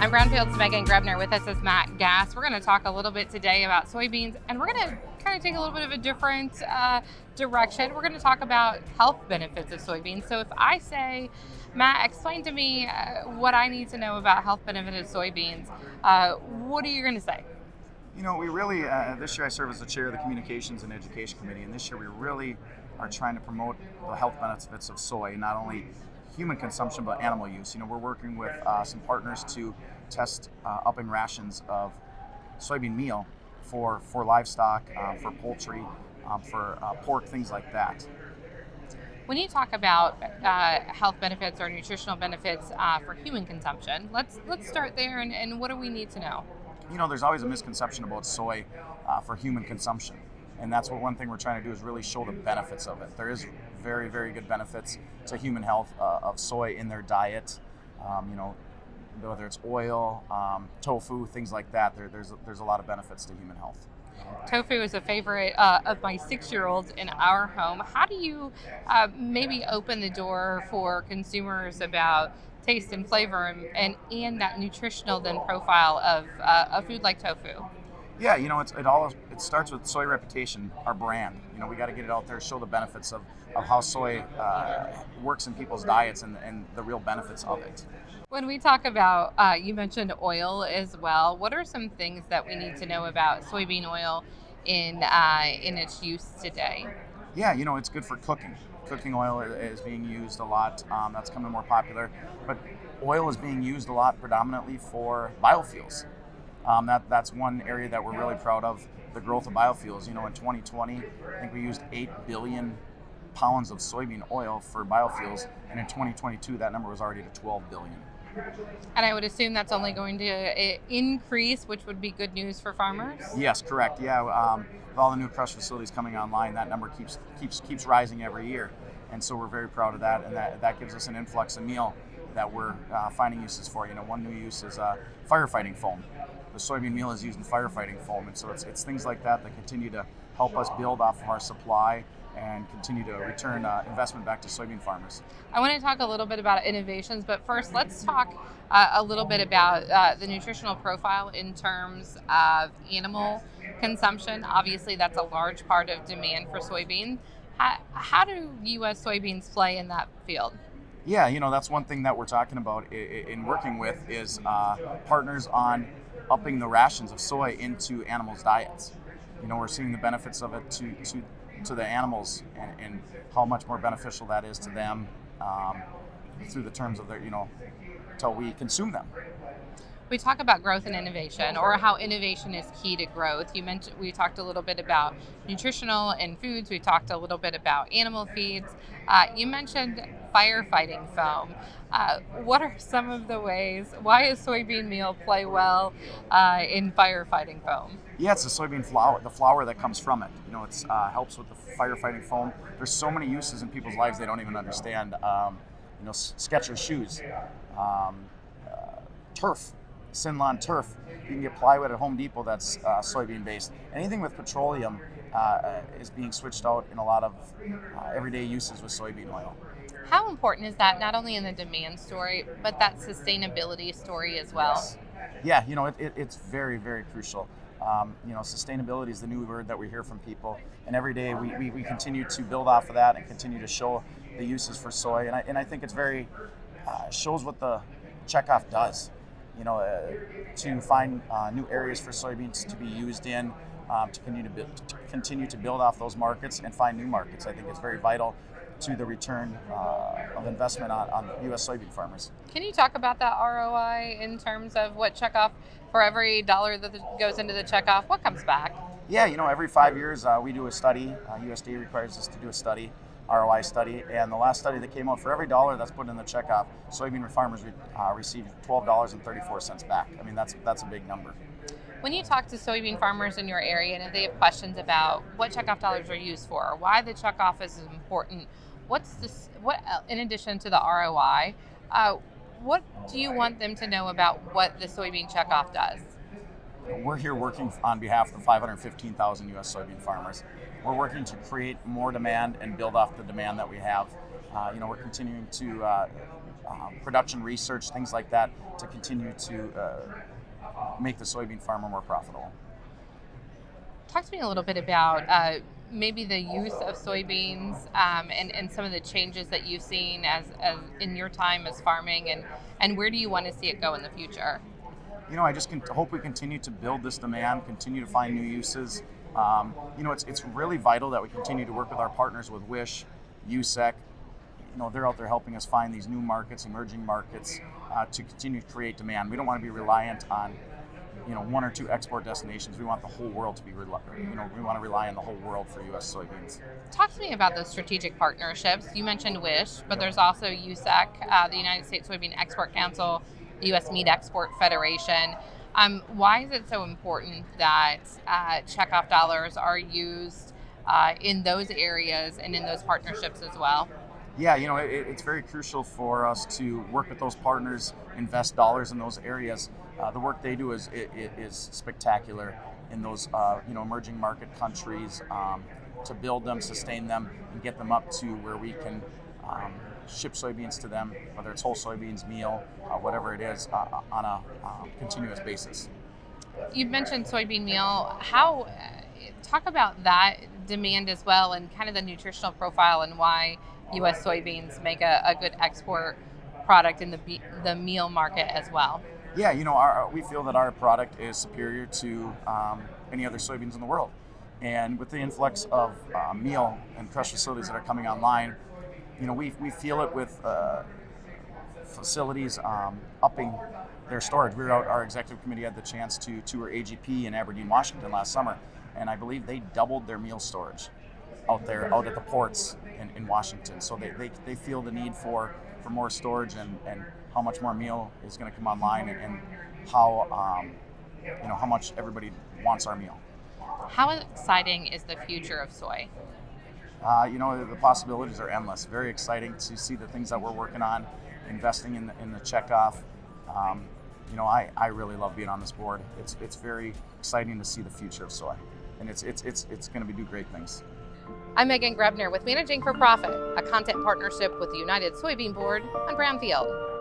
I'm Brownfield's Megan Grebner. With us is Matt Gast. We're going to talk a little bit today about soybeans, and we're going to kind of take a little bit of a different direction. We're going to talk about health benefits of soybeans. So if I say, Matt, explain to me what I need to know about health benefits of soybeans, what are you going to say? You know, we really, this year I serve as the chair of the Communications and Education Committee, and this year we really are trying to promote the health benefits of soy, not only human consumption, but animal use. You know, we're working with some partners to test upping rations of soybean meal for livestock, for poultry, for pork, things like that. When you talk about health benefits or nutritional benefits for human consumption, let's start there, and what do we need to know? You know, there's always a misconception about soy for human consumption. And that's what one thing we're trying to do is really show the benefits of it. There is very, very good benefits to human health of soy in their diet. You know, whether it's oil, tofu, things like that, there's a lot of benefits to human health. Tofu is a favorite of my 6-year-olds in our home. How do you maybe open the door for consumers about taste and flavor and that nutritional then profile of a food like tofu? Yeah, you know, it starts with soy reputation, our brand. You know, we got to get it out there, show the benefits of how soy works in people's diets and the real benefits of it. When we talk about, you mentioned oil as well. What are some things that we need to know about soybean oil in its use today? Yeah, you know, it's good for cooking. Cooking oil is being used a lot. That's becoming more popular. But oil is being used a lot predominantly for biofuels. That's one area that we're really proud of, the growth of biofuels. You know, in 2020, I think we used 8 billion pounds of soybean oil for biofuels, and in 2022, that number was already to 12 billion. And I would assume that's only going to increase, which would be good news for farmers? Yes, correct. Yeah, with all the new crush facilities coming online, that number keeps rising every year, and so we're very proud of that, and that gives us an influx of meal that we're finding uses for. You know, one new use is firefighting foam. The soybean meal is used in firefighting foam, and so it's things like that continue to help us build off of our supply and continue to return investment back to soybean farmers. I want to talk a little bit about innovations, but first let's talk a little bit about the nutritional profile in terms of animal consumption. Obviously, that's a large part of demand for soybean. How do U.S. soybeans play in that field? Yeah, you know, that's one thing that we're talking about in working with is partners on upping the rations of soy into animals' diets. You know, we're seeing the benefits of it to the animals and how much more beneficial that is to them through the terms of their, you know, until we consume them. We talk about growth and innovation, or how innovation is key to growth. We talked a little bit about nutritional and foods. We talked a little bit about animal feeds. You mentioned firefighting foam. What are some of the ways? Why does soybean meal play well in firefighting foam? Yeah, it's the soybean flour, the flour that comes from it. You know, it helps with the firefighting foam. There's so many uses in people's lives they don't even understand. You know, Skechers shoes, turf. Sinlon turf. You can get plywood at Home Depot that's soybean based. Anything with petroleum is being switched out in a lot of everyday uses with soybean oil. How important is that, not only in the demand story, but that sustainability story as well? Yes. Yeah, you know, it's very, very crucial. You know, sustainability is the new word that we hear from people, and every day we continue to build off of that and continue to show the uses for soy, and I think it's very shows what the Checkoff does. You know, to find new areas for soybeans to be used in, to continue to build off those markets and find new markets. I think it's very vital to the return of investment on U.S. soybean farmers. Can you talk about that ROI in terms of what Checkoff, for every dollar that goes into the Checkoff, what comes back? Yeah, you know, every 5 years we do a study. USDA requires us to do a study, ROI study, and the last study that came out, for every dollar that's put in the Checkoff, soybean farmers receive $12.34 back. I mean, that's a big number. When you talk to soybean farmers in your area, and if they have questions about what Checkoff dollars are used for, or why the Checkoff is important, what in addition to the ROI, what do you want them to know about what the soybean Checkoff does? We're here working on behalf of the 515,000 U.S. soybean farmers. we're working to create more demand and build off the demand that we have. We're continuing to production research, things like that, to continue to make the soybean farmer more profitable. Talk to me a little bit about maybe the use of soybeans and some of the changes that you've seen as in your time as farming, and where do you want to see it go in the future? I just hope we continue to build this demand, continue to find new uses. It's really vital that we continue to work with our partners with WISH, USEC. They're out there helping us find these new markets, emerging markets, to continue to create demand. We don't want to be reliant on one or two export destinations. We want the whole world to be, we want to rely on the whole world for U.S. soybeans. Talk to me about those strategic partnerships. You mentioned WISH, but there's also USEC, the United States Soybean Export Council, the U.S. Meat Export Federation. Why is it so important that checkoff dollars are used in those areas and in those partnerships as well? Yeah, it's very crucial for us to work with those partners, invest dollars in those areas. The work they do is spectacular in those emerging market countries, to build them, sustain them, and get them up to where we can ship soybeans to them, whether it's whole soybeans, meal, whatever it is, on a continuous basis. You mentioned soybean meal. Talk about that demand as well, and kind of the nutritional profile and why U.S. soybeans make a good export product in the meal market as well. Yeah, we feel that our product is superior to any other soybeans in the world. And with the influx of meal and crush facilities that are coming online, we feel it with facilities upping their storage. Our executive committee had the chance to tour AGP in Aberdeen, Washington last summer, and I believe they doubled their meal storage out at the ports in Washington. So they feel the need for more storage and how much more meal is going to come online, and how much everybody wants our meal. How exciting is the future of soy? The possibilities are endless. Very exciting to see the things that we're working on, investing in the checkoff. I really love being on this board. It's very exciting to see the future of soy, and it's going to do great things. I'm Megan Grebner with Managing for Profit, a content partnership with the United Soybean Board on Brownfield.